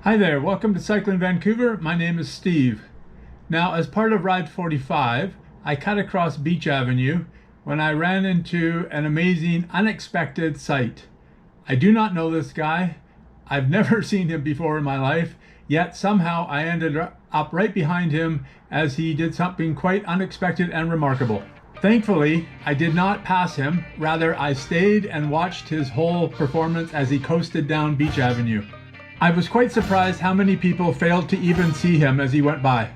Hi there, welcome to Cycl'n Vancouver. My name is Steve. Now, as part of Ride 45, I cut across Beach Avenue when I ran into an amazing, unexpected sight. I do not know this guy. I've never seen him before in my life, yet somehow I ended up right behind him as he did something quite unexpected and remarkable. Thankfully, I did not pass him. Rather, I stayed and watched his whole performance as he coasted down Beach Avenue. I was quite surprised how many people failed to even see him as he went by.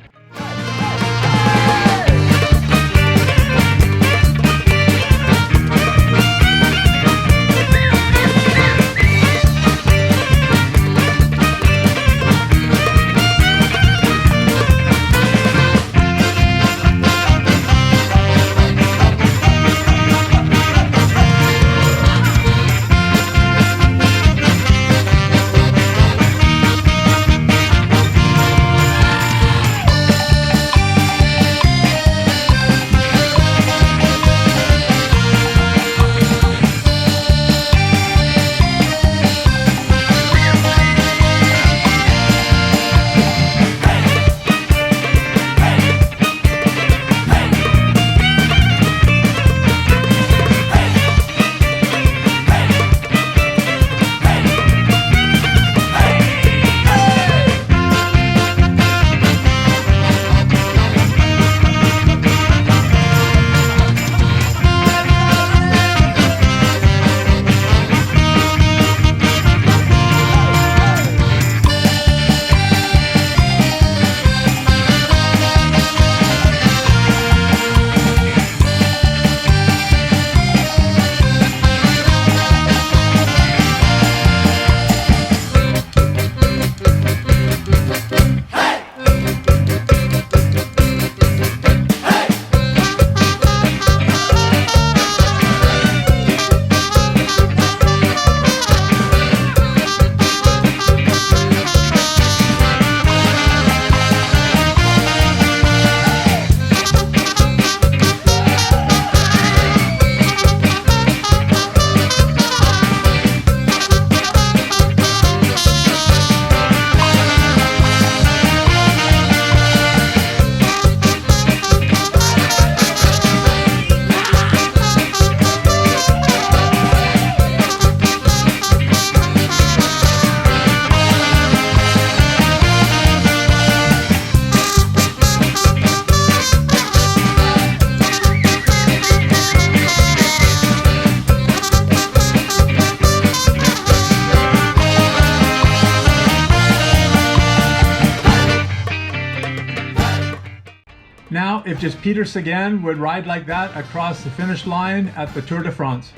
Now, if just Peter Sagan would ride like that across the finish line at the Tour de France.